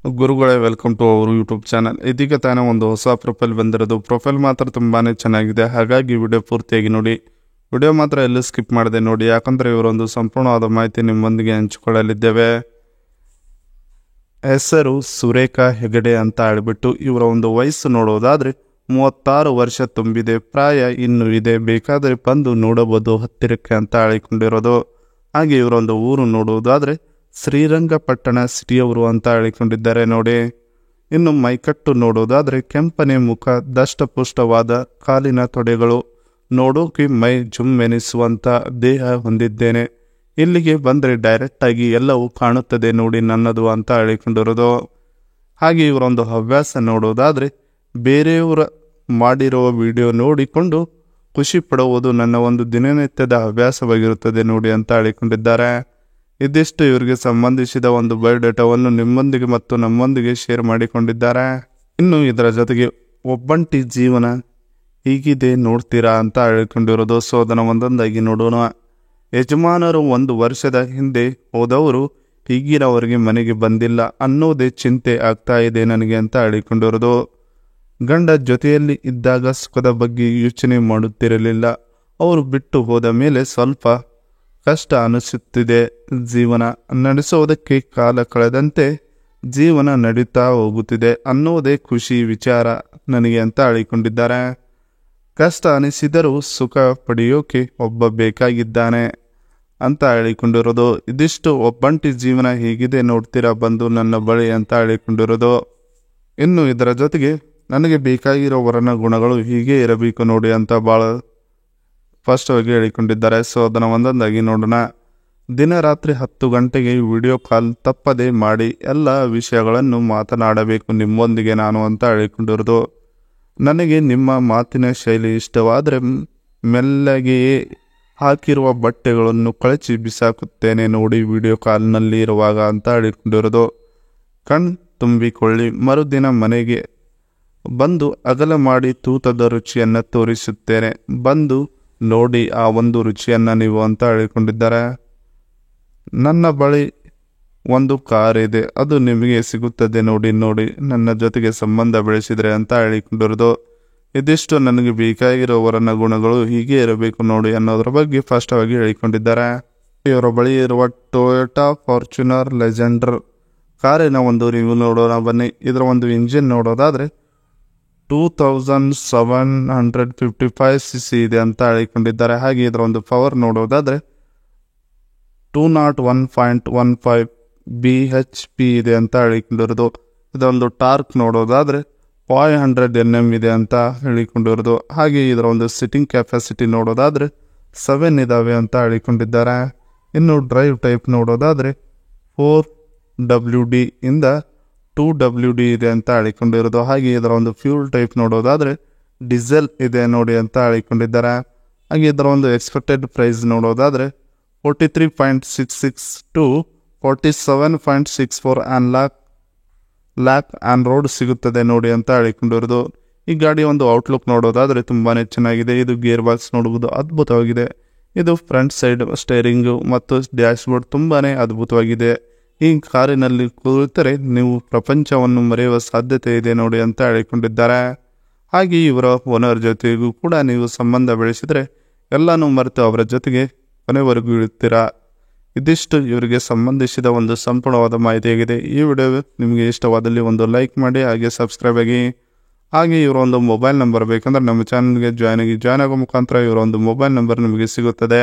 ಗುರುಗಳೇ, welcome to our YouTube channel. ಇದೀಗ ತಾನೇ ಒಂದು ಹೊಸ ಪ್ರೊಫೈಲ್ ಬಂದಿರೋದು. ಪ್ರೊಫೈಲ್ ಮಾತ್ರ ತುಂಬಾ ಚೆನ್ನಾಗಿದೆ, ಹಾಗಾಗಿ ವಿಡಿಯೋ ಪೂರ್ತಿಯಾಗಿ ನೋಡಿ. ವಿಡಿಯೋ ಮಾತ್ರ ಎಲ್ಲೂ ಸ್ಕಿಪ್ ಮಾಡದೆ ನೋಡಿ, ಯಾಕಂದರೆ ಇವರೊಂದು ಸಂಪೂರ್ಣವಾದ ಮಾಹಿತಿ ನಿಮ್ಮೊಂದಿಗೆ ಹಂಚಿಕೊಳ್ಳಲಿದ್ದೇವೆ. ಹೆಸರು ಸುರೇಖಾ ಹೆಗಡೆ ಅಂತ ಹೇಳ್ಬಿಟ್ಟು ಇವರ ಒಂದು ವಯಸ್ಸು ನೋಡೋದಾದರೆ 36 ವರ್ಷ ತುಂಬಿದೆ. ಪ್ರಾಯ ಇನ್ನೂ ಇದೆ, ಬೇಕಾದರೆ ಬಂದು ನೋಡಬಹುದು ಹತ್ತಿರಕ್ಕೆ ಅಂತ ಹೇಳಿಕೊಂಡಿರೋದು. ಹಾಗೆ ಇವರೊಂದು ಊರು ನೋಡುವುದಾದರೆ ಶ್ರೀರಂಗಪಟ್ಟಣ ಸಿಟಿಯವರು ಅಂತ ಹೇಳಿಕೊಂಡಿದ್ದಾರೆ ನೋಡಿ. ಇನ್ನು ಮೈಕಟ್ಟು ನೋಡೋದಾದರೆ ಕೆಂಪನೆ ಮುಖ, ದಷ್ಟಪುಷ್ಟವಾದ ಕಾಲಿನ ತೊಡೆಗಳು, ನೋಡೋಕೆ ಮೈ ಜುಮ್ಮೆನಿಸುವಂಥ ದೇಹ ಹೊಂದಿದ್ದೇನೆ. ಇಲ್ಲಿಗೆ ಬಂದರೆ ಡೈರೆಕ್ಟಾಗಿ ಎಲ್ಲವೂ ಕಾಣುತ್ತದೆ ನೋಡಿ ನನ್ನದು ಅಂತ ಹೇಳಿಕೊಂಡಿರೋದು. ಹಾಗೆ ಇವರೊಂದು ಹವ್ಯಾಸ ನೋಡೋದಾದರೆ ಬೇರೆಯವರ ಮಾಡಿರುವ ವಿಡಿಯೋ ನೋಡಿಕೊಂಡು ಖುಷಿ ಪಡುವುದು ನನ್ನ ಒಂದು ದಿನನಿತ್ಯದ ಹವ್ಯಾಸವಾಗಿರುತ್ತದೆ ನೋಡಿ ಅಂತ ಹೇಳಿಕೊಂಡಿದ್ದಾರೆ. ಇದಿಷ್ಟು ಇವರಿಗೆ ಸಂಬಂಧಿಸಿದ ಒಂದು ಬಯೋಡೇಟಾವನ್ನು ನಿಮ್ಮೊಂದಿಗೆ ಮತ್ತು ನಮ್ಮೊಂದಿಗೆ ಶೇರ್ ಮಾಡಿಕೊಂಡಿದ್ದಾರೆ. ಇನ್ನು ಇದರ ಜೊತೆಗೆ ಒಬ್ಬಂಟಿ ಜೀವನ ಹೀಗಿದೆ ನೋಡ್ತೀರಾ ಅಂತ ಹೇಳಿಕೊಂಡಿರೋದು. ಸೊ ಅದನ್ನು ಒಂದೊಂದಾಗಿ ನೋಡೋಣ. ಯಜಮಾನರು 1 ವರ್ಷದ ಹಿಂದೆ ಹೋದವರು ಈಗಿನವರೆಗೆ ಮನೆಗೆ ಬಂದಿಲ್ಲ ಅನ್ನೋದೇ ಚಿಂತೆ ಆಗ್ತಾ ಇದೆ ನನಗೆ ಅಂತ ಹೇಳಿಕೊಂಡಿರೋದು. ಗಂಡ ಜೊತೆಯಲ್ಲಿ ಇದ್ದಾಗ ಸುಖದ ಬಗ್ಗೆ ಯೋಚನೆ ಮಾಡುತ್ತಿರಲಿಲ್ಲ. ಅವರು ಬಿಟ್ಟು ಹೋದ ಮೇಲೆ ಸ್ವಲ್ಪ ಕಷ್ಟ ಅನಿಸುತ್ತಿದೆ. ಜೀವನ ನಡೆಸೋದಕ್ಕೆ ಕಾಲ ಕಳೆದಂತೆ ಜೀವನ ನಡೀತಾ ಹೋಗುತ್ತಿದೆ ಅನ್ನೋದೇ ಖುಷಿ ವಿಚಾರ ನನಗೆ ಅಂತ ಹೇಳಿಕೊಂಡಿದ್ದಾರೆ. ಕಷ್ಟ ಅನಿಸಿದರೂ ಸುಖ ಪಡೆಯೋಕೆ ಒಬ್ಬ ಬೇಕಾಗಿದ್ದಾನೆ ಅಂತ ಹೇಳಿಕೊಂಡಿರೋದು. ಇದಿಷ್ಟು ಒಬ್ಬಂಟಿ ಜೀವನ ಹೇಗಿದೆ ನೋಡ್ತೀರಾ ಬಂದು ನನ್ನ ಬಳಿ ಅಂತ ಹೇಳಿಕೊಂಡಿರೋದು. ಇನ್ನು ಇದರ ಜೊತೆಗೆ ನನಗೆ ಬೇಕಾಗಿರೋ ವರನ ಗುಣಗಳು ಹೀಗೆ ಇರಬೇಕು ನೋಡಿ ಅಂತ ಭಾಳ ಸ್ಪಷ್ಟವಾಗಿ ಹೇಳಿಕೊಂಡಿದ್ದಾರೆ. ಸೊ ಅದನ್ನು ಒಂದೊಂದಾಗಿ ನೋಡೋಣ. ದಿನ ರಾತ್ರಿ 10 ಗಂಟೆಗೆ ವಿಡಿಯೋ ಕಾಲ್ ತಪ್ಪದೆ ಮಾಡಿ ಎಲ್ಲ ವಿಷಯಗಳನ್ನು ಮಾತನಾಡಬೇಕು ನಿಮ್ಮೊಂದಿಗೆ ನಾನು ಅಂತ ಹೇಳಿಕೊಂಡಿರೋದು. ನನಗೆ ನಿಮ್ಮ ಮಾತಿನ ಶೈಲಿ ಇಷ್ಟವಾದರೆ ಮೆಲ್ಲಗೆಯೇ ಹಾಕಿರುವ ಬಟ್ಟೆಗಳನ್ನು ಕಳಚಿ ಬಿಸಾಕುತ್ತೇನೆ ನೋಡಿ ವಿಡಿಯೋ ಕಾಲ್ನಲ್ಲಿ ಇರುವಾಗ ಅಂತ ಹೇಳಿಕೊಂಡಿರೋದು. ಕಣ್ ತುಂಬಿಕೊಳ್ಳಿ, ಮರುದಿನ ಮನೆಗೆ ಬಂದು ಅಗಲ ಮಾಡಿ ತೂತದ ರುಚಿಯನ್ನು ತೋರಿಸುತ್ತೇನೆ. ಬಂದು ನೋಡಿ ಆ ಒಂದು ರುಚಿಯನ್ನು ನೀವು ಅಂತ ಹೇಳಿಕೊಂಡಿದ್ದಾರೆ. ನನ್ನ ಬಳಿ ಒಂದು ಕಾರ್ ಇದೆ, ಅದು ನಿಮಗೆ ಸಿಗುತ್ತದೆ ನೋಡಿ ನನ್ನ ಜೊತೆಗೆ ಸಂಬಂಧ ಬೆಳೆಸಿದರೆ ಅಂತ ಹೇಳಿಕೊಂಡಿರೋದು. ಇದಿಷ್ಟು ನನಗೆ ಬೇಕಾಗಿರೋ ವರನ ಗುಣಗಳು ಹೀಗೆ ಇರಬೇಕು ನೋಡಿ ಅನ್ನೋದ್ರ ಬಗ್ಗೆ ಸ್ಪಷ್ಟವಾಗಿ ಹೇಳಿಕೊಂಡಿದ್ದಾರೆ. ಇವರ ಬಳಿ ಇರುವ ಟೊಯೋಟಾ ಫಾರ್ಚುನರ್ ಲೆಜೆಂಡರ್ ಕಾರಿನ ಒಂದು ರಿವ್ಯೂ ನೋಡೋಣ ಬನ್ನಿ. ಇದರ ಒಂದು ಇಂಜಿನ್ ನೋಡೋದಾದರೆ 2755 cc ಇದೆ ಅಂತ ಹೇಳಿಕೊಂಡಿದ್ದಾರೆ. ಹಾಗೆ ಇದರ ಒಂದು ಪವರ್ ನೋಡೋದಾದರೆ 201.15 bhp ಇದೆ ಅಂತ ಹೇಳಿಕೊಂಡಿರೋದು. ಇದೊಂದು ಟಾರ್ಕ್ ನೋಡೋದಾದರೆ 500 Nm ಇದೆ ಅಂತ ಹೇಳಿಕೊಂಡಿರೋದು. ಹಾಗೆ ಇದರ ಒಂದು ಸಿಟ್ಟಿಂಗ್ ಕೆಪಾಸಿಟಿ ನೋಡೋದಾದರೆ 7 ಇದಾವೆ ಅಂತ ಹೇಳಿಕೊಂಡಿದ್ದಾರೆ. ಇನ್ನು ಡ್ರೈವ್ ಟೈಪ್ ನೋಡೋದಾದರೆ 4WD ಇಂದ 2WD ಇದೆ ಅಂತ ಹೇಳಿಕೊಂಡಿರೋದು. ಹಾಗೆ ಇದರ ಒಂದು ಫ್ಯೂಲ್ ಟೈಪ್ ನೋಡೋದಾದರೆ ಡೀಸೆಲ್ ಇದೆ ನೋಡಿ ಅಂತ ಹೇಳಿಕೊಂಡಿದ್ದಾರೆ. ಹಾಗೆ ಇದರ ಒಂದು ಎಕ್ಸ್ಪೆಕ್ಟೆಡ್ ಪ್ರೈಸ್ ನೋಡೋದಾದರೆ 43.66 to 47.64 ಲ್ಯಾಕ್ ಆನ್ ರೋಡ್ ಸಿಗುತ್ತದೆ ನೋಡಿ ಅಂತ ಹೇಳಿಕೊಂಡಿರೋದು. ಈ ಗಾಡಿ ಒಂದು ಔಟ್ಲುಕ್ ನೋಡೋದಾದರೆ ತುಂಬಾ ಚೆನ್ನಾಗಿದೆ. ಇದು ಗೇರ್ ಬಾಕ್ಸ್ ನೋಡುವುದು ಅದ್ಭುತವಾಗಿದೆ. ಇದು ಫ್ರಂಟ್ ಸೈಡ್ ಸ್ಟೇರಿಂಗು ಮತ್ತು ಡ್ಯಾಶ್ ಬೋರ್ಡ್ ತುಂಬಾ ಅದ್ಭುತವಾಗಿದೆ. ಈ ಕಾರಿನಲ್ಲಿ ಕುಳಿತರೆ ನೀವು ಪ್ರಪಂಚವನ್ನು ಮರೆಯುವ ಸಾಧ್ಯತೆ ಇದೆ ನೋಡಿ ಅಂತ ಹೇಳಿಕೊಂಡಿದ್ದಾರೆ. ಹಾಗೆ ಇವರ ಓನರ್ ಜೊತೆಗೂ ಕೂಡ ನೀವು ಸಂಬಂಧ ಬೆಳೆಸಿದರೆ ಎಲ್ಲನೂ ಮರೆತು ಅವರ ಜೊತೆಗೆ ಕೊನೆವರೆಗೂ ಇರುತ್ತೀರಾ. ಇದಿಷ್ಟು ಇವರಿಗೆ ಸಂಬಂಧಿಸಿದ ಒಂದು ಸಂಪೂರ್ಣವಾದ ಮಾಹಿತಿಯಾಗಿದೆ. ಈ ವಿಡಿಯೋ ನಿಮಗೆ ಇಷ್ಟವಾದಲ್ಲಿ ಒಂದು ಲೈಕ್ ಮಾಡಿ, ಹಾಗೆ ಸಬ್ಸ್ಕ್ರೈಬ್ ಆಗಿ. ಹಾಗೆ ಇವರ ಒಂದು ಮೊಬೈಲ್ ನಂಬರ್ ಬೇಕಂದ್ರೆ ನಮ್ಮ ಚಾನಲ್ಗೆ ಜಾಯ್ನ್ ಆಗೋ ಮುಖಾಂತರ ಇವರ ಒಂದು ಮೊಬೈಲ್ ನಂಬರ್ ನಿಮಗೆ ಸಿಗುತ್ತದೆ.